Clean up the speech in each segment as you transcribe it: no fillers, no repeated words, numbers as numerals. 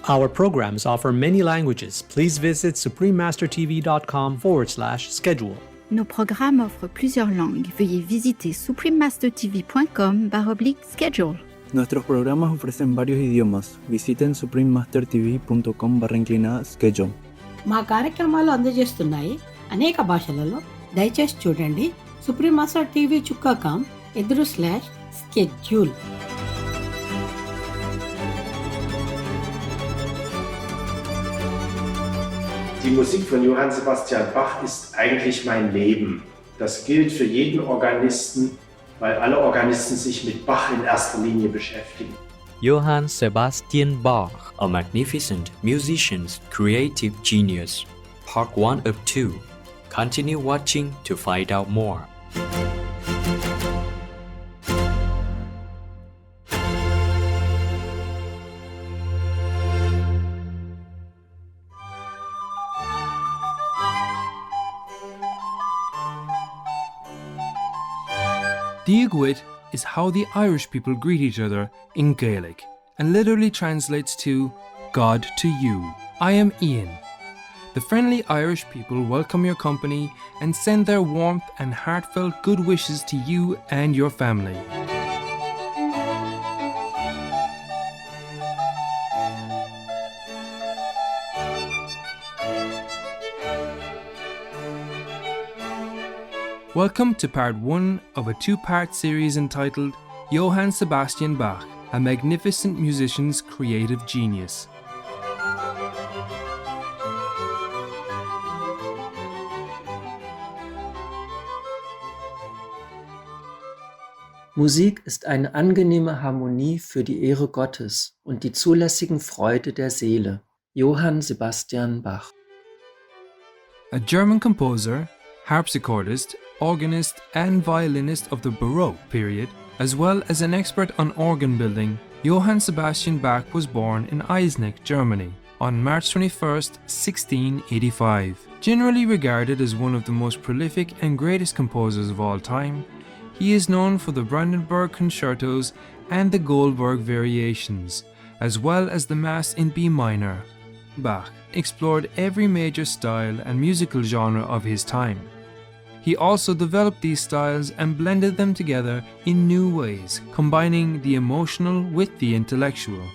Our programs offer many languages. Please visit suprememastertv.com/schedule. Nos programmes offrent plusieurs langues. Veuillez visiter suprememastertv.com/schedule. Nuestros programas ofrecen varios idiomas. Visiten suprememastertv.com/schedule. మా కార్యక్రమాలు అందజేస్తున్నాయి అనేక భాషలలో. దయచేసి చూడండి suprememastertv.com/schedule. Die Musik von Johann Sebastian Bach ist eigentlich mein Leben. Das gilt für jeden Organisten, weil alle Organisten sich mit Bach in erster Linie beschäftigen. Johann Sebastian Bach, a magnificent musician's creative genius. Part 1 of 2. Continue watching to find out more. Díoghuit is how the Irish people greet each other in Gaelic and literally translates to God to you. I am Ian. The friendly Irish people welcome your company and send their warmth and heartfelt good wishes to you and your family. Welcome to part 1 of a 2-part series entitled Johann Sebastian Bach, a magnificent musician's creative genius. Musik ist eine angenehme Harmonie für die Ehre Gottes und die zulässigen Freude der Seele. Johann Sebastian Bach. A German composer, harpsichordist, organist and violinist of the Baroque period, as well as an expert on organ building, Johann Sebastian Bach was born in Eisenach, Germany, on March 21, 1685. Generally regarded as one of the most prolific and greatest composers of all time, he is known for the Brandenburg concertos and the Goldberg variations, as well as the Mass in B minor. Bach explored every major style and musical genre of his time. He also developed these styles and blended them together in new ways, combining the emotional with the intellectual.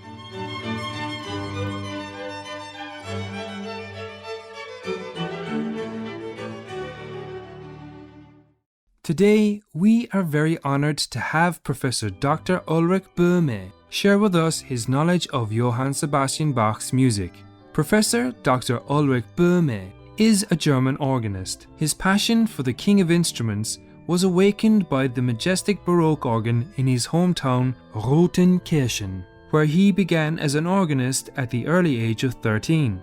Today, we are very honored to have Professor Dr. Ulrich Böhme share with us his knowledge of Johann Sebastian Bach's music. Professor Dr. Ulrich Böhme is a German organist. His passion for the king of instruments was awakened by the majestic Baroque organ in his hometown Rottenkirchen, where he began as an organist at the early age of 13.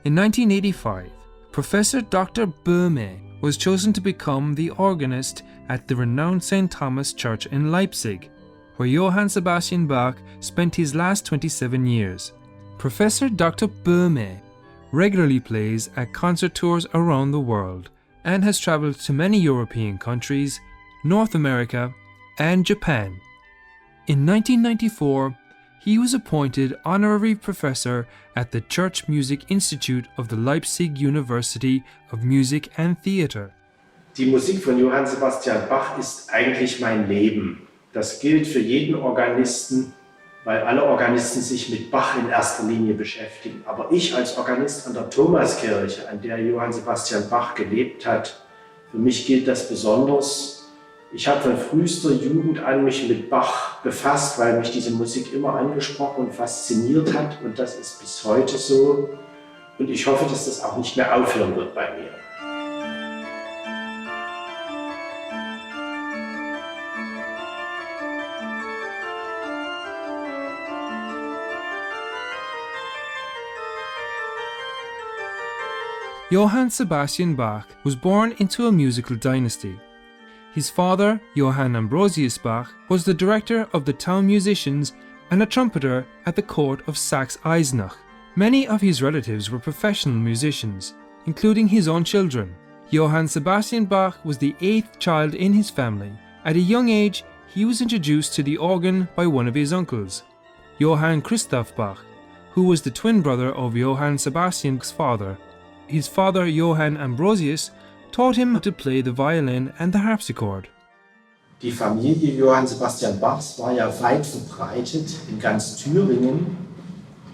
In 1985, Professor Dr. Böhme was chosen to become the organist at the renowned St. Thomas Church in Leipzig, where Johann Sebastian Bach spent his last 27 years. Professor Dr. Böhme regularly plays at concert tours around the world and has traveled to many European countries, North America, and Japan. In 1994, he was appointed honorary professor at the Church Music Institute of the Leipzig University of Music and Theatre. Die Musik von Johann Sebastian Bach ist eigentlich mein Leben. Das gilt für jeden Organisten, weil alle Organisten sich mit Bach in erster Linie beschäftigen. Aber ich als Organist an der Thomaskirche, an der Johann Sebastian Bach gelebt hat, für mich gilt das besonders. Ich habe von frühester Jugend an mich mit Bach befasst, weil mich diese Musik immer angesprochen und fasziniert hat. Und das ist bis heute so. Und ich hoffe, dass das auch nicht mehr aufhören wird bei mir. Johann Sebastian Bach was born into a musical dynasty. His father, Johann Ambrosius Bach, was the director of the town musicians and a trumpeter at the court of Saxe-Eisenach. Many of his relatives were professional musicians, including his own children. Johann Sebastian Bach was the 8th child in his family. At a young age, he was introduced to the organ by one of his uncles, Johann Christoph Bach, who was the twin brother of Johann Sebastian's father. His father, Johann Ambrosius, taught him to play the violin and the harpsichord. Die Familie Johann Sebastian Bachs war ja weit verbreitet in ganz Thüringen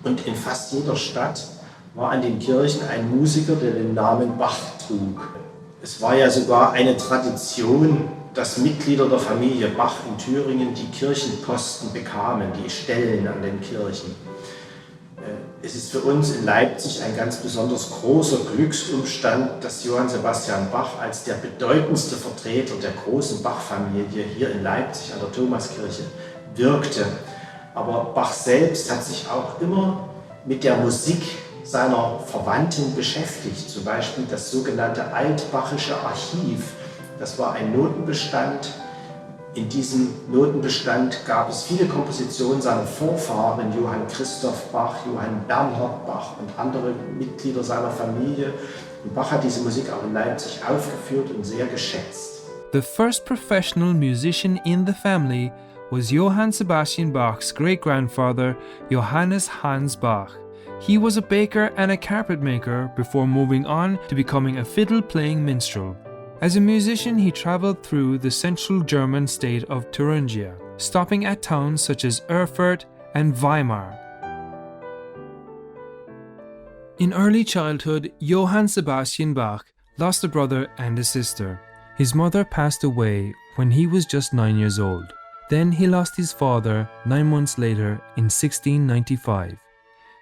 und in fast jeder Stadt war an den Kirchen ein Musiker, der den Namen Bach trug. Es war ja sogar eine Tradition, dass Mitglieder der Familie Bach in Thüringen die Kirchenposten bekamen, die Stellen an den Kirchen. Es ist für uns in Leipzig ein ganz besonders großer Glücksumstand, dass Johann Sebastian Bach als der bedeutendste Vertreter der großen Bach-Familie hier in Leipzig an der Thomaskirche wirkte. Aber Bach selbst hat sich auch immer mit der Musik seiner Verwandten beschäftigt, zum Beispiel das sogenannte Altbachische Archiv. Das war ein Notenbestand. In diesem Notenbestand gab es viele Kompositionen seiner Vorfahren, Johann Christoph Bach, Johann Bernhard Bach und andere Mitglieder seiner Familie. Und Bach hat diese Musik auch in Leipzig aufgeführt und sehr geschätzt. The first professional musician in the family was Johann Sebastian Bach's great-grandfather, Johannes Hans Bach. He was a baker and a carpet maker before moving on to becoming a fiddle-playing minstrel. As a musician, he traveled through the central German state of Thuringia, stopping at towns such as Erfurt and Weimar. In early childhood, Johann Sebastian Bach lost a brother and a sister. His mother passed away when he was just 9 years old. Then he lost his father 9 months later in 1695.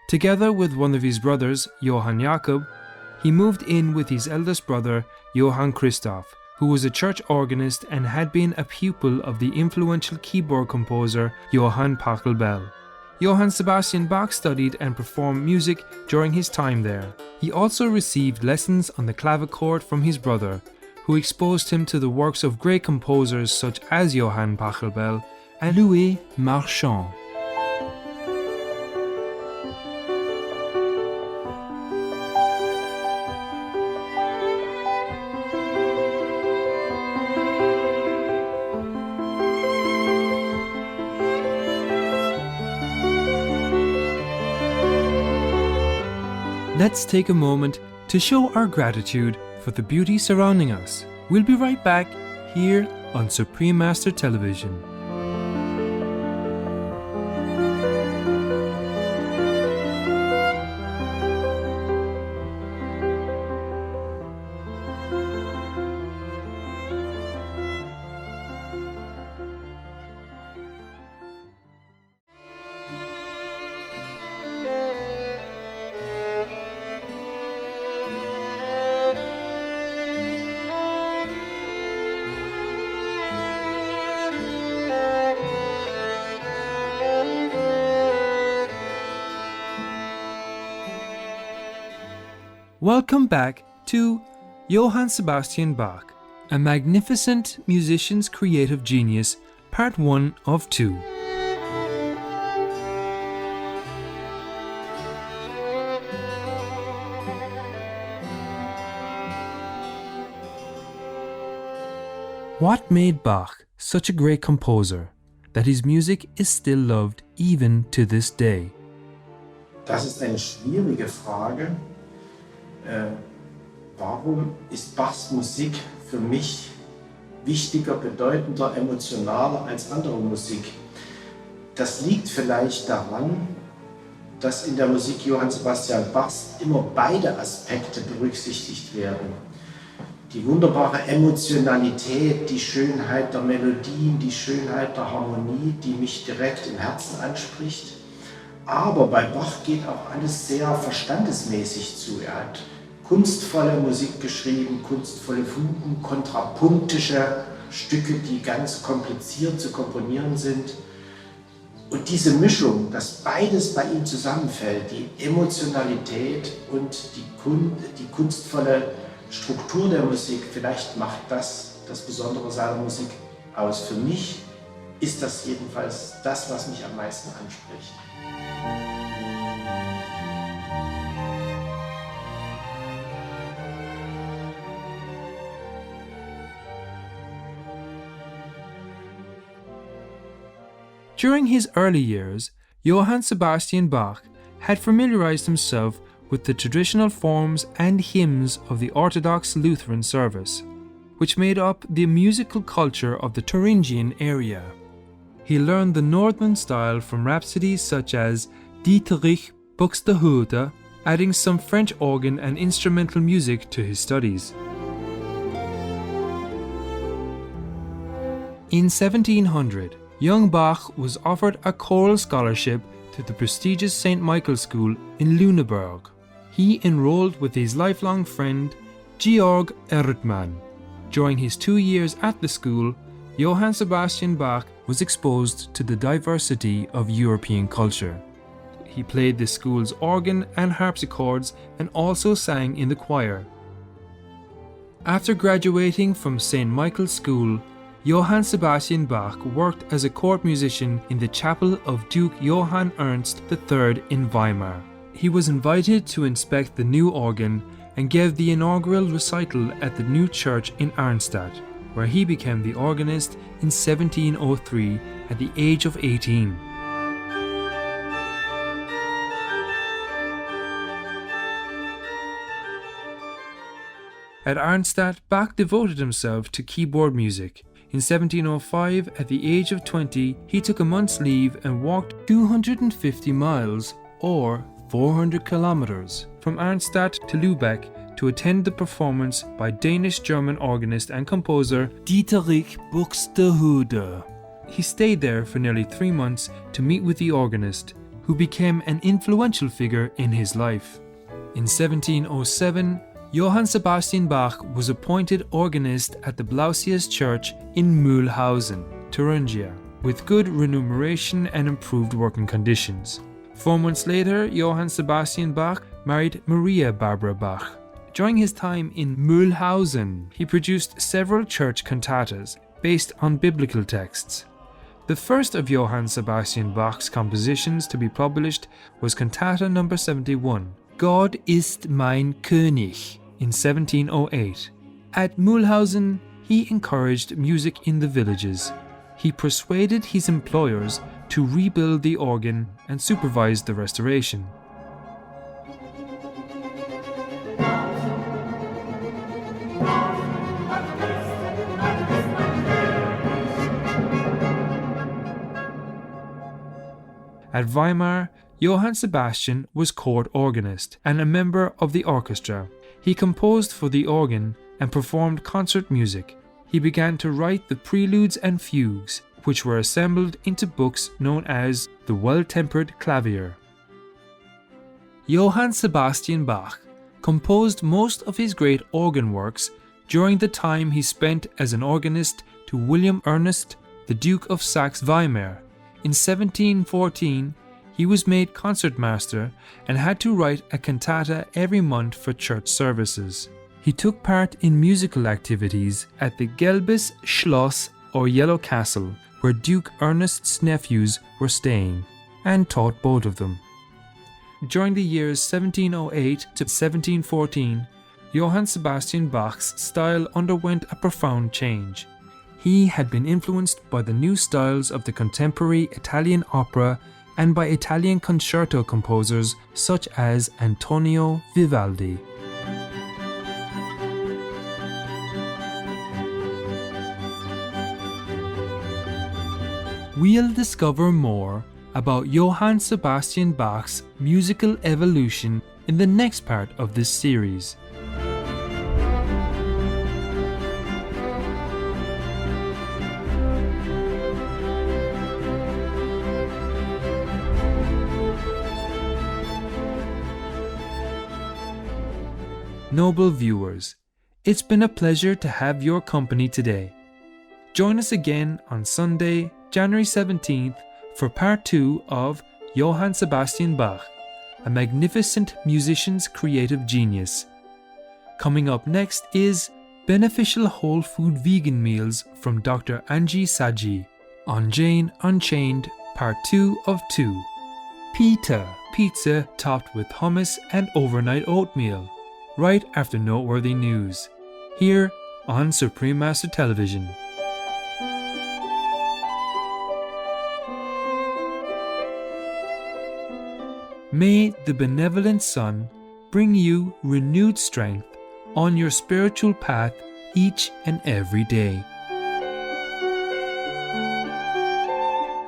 Together with one of his brothers, Johann Jakob, he moved in with his eldest brother, Johann Christoph, who was a church organist and had been a pupil of the influential keyboard composer Johann Pachelbel. Johann Sebastian Bach studied and performed music during his time there. He also received lessons on the clavichord from his brother, who exposed him to the works of great composers such as Johann Pachelbel and Louis Marchand. Let's take a moment to show our gratitude for the beauty surrounding us. We'll be right back here on Supreme Master Television. Welcome back to Johann Sebastian Bach, a magnificent musician's creative genius, part 1 of 2. What made Bach such a great composer that his music is still loved even to this day? Das ist eine schwierige Frage. Warum ist Bachs Musik für mich wichtiger, bedeutender, emotionaler als andere Musik? Das liegt vielleicht daran, dass in der Musik Johann Sebastian Bachs immer beide Aspekte berücksichtigt werden. Die wunderbare Emotionalität, die Schönheit der Melodien, die Schönheit der Harmonie, die mich direkt im Herzen anspricht. Aber bei Bach geht auch alles sehr verstandesmäßig zu. Er hat kunstvolle Musik geschrieben, kunstvolle Fugen, kontrapunktische Stücke, die ganz kompliziert zu komponieren sind. Und diese Mischung, dass beides bei ihm zusammenfällt, die Emotionalität und die kunstvolle Struktur der Musik, vielleicht macht das Besondere seiner Musik aus. Für mich ist das jedenfalls das, was mich am meisten anspricht. During his early years, Johann Sebastian Bach had familiarized himself with the traditional forms and hymns of the Orthodox Lutheran service, which made up the musical culture of the Thuringian area. He learned the northern style from rhapsodies such as Dietrich Buxtehude, adding some French organ and instrumental music to his studies. In 1700, young Bach was offered a choral scholarship to the prestigious St. Michael's School in Lüneburg. He enrolled with his lifelong friend, Georg Erdmann. During his 2 years at the school, Johann Sebastian Bach was exposed to the diversity of European culture. He played the school's organ and harpsichords and also sang in the choir. After graduating from St. Michael's School, Johann Sebastian Bach worked as a court musician in the chapel of Duke Johann Ernst III in Weimar. He was invited to inspect the new organ and gave the inaugural recital at the new church in Arnstadt, where he became the organist in 1703 at the age of 18. At Arnstadt, Bach devoted himself to keyboard music. In 1705, at the age of 20, he took a month's leave and walked 250 miles, or 400 kilometers, from Arnstadt to Lübeck to attend the performance by Danish-German organist and composer Dietrich Buxtehude. He stayed there for nearly 3 months to meet with the organist, who became an influential figure in his life. In 1707, Johann Sebastian Bach was appointed organist at the Blasius Church in Mühlhausen, Thuringia, with good remuneration and improved working conditions. 4 months later, Johann Sebastian Bach married Maria Barbara Bach. During his time in Mühlhausen, he produced several church cantatas based on biblical texts. The first of Johann Sebastian Bach's compositions to be published was Cantata No. 71, Gott ist mein König, in 1708. At Mühlhausen, he encouraged music in the villages. He persuaded his employers to rebuild the organ and supervised the restoration. At Weimar, Johann Sebastian was court organist and a member of the orchestra. He composed for the organ and performed concert music. He began to write the preludes and fugues, which were assembled into books known as the Well-Tempered Clavier. Johann Sebastian Bach composed most of his great organ works during the time he spent as an organist to William Ernest, the Duke of Saxe-Weimar. In 1714, he was made concertmaster and had to write a cantata every month for church services. He took part in musical activities at the Gelbes Schloss or Yellow Castle, where Duke Ernest's nephews were staying, and taught both of them. During the years 1708 to 1714, Johann Sebastian Bach's style underwent a profound change. He had been influenced by the new styles of the contemporary Italian opera and by Italian concerto composers such as Antonio Vivaldi. We'll discover more about Johann Sebastian Bach's musical evolution in the next part of this series. Noble viewers, it's been a pleasure to have your company today. Join us again on Sunday, January 17th for part 2 of Johann Sebastian Bach, a magnificent musician's creative genius. Coming up next is Beneficial Whole Food Vegan Meals from Dr. Angie Saji on Jane Unchained Part 2 of 2. Pita, pizza topped with hummus and overnight oatmeal, right after noteworthy news, here on Supreme Master Television. May the benevolent Son bring you renewed strength on your spiritual path each and every day.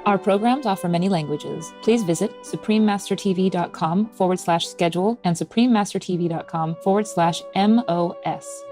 Our programs offer many languages. Please visit suprememastertv.com/schedule and suprememastertv.com/MOS.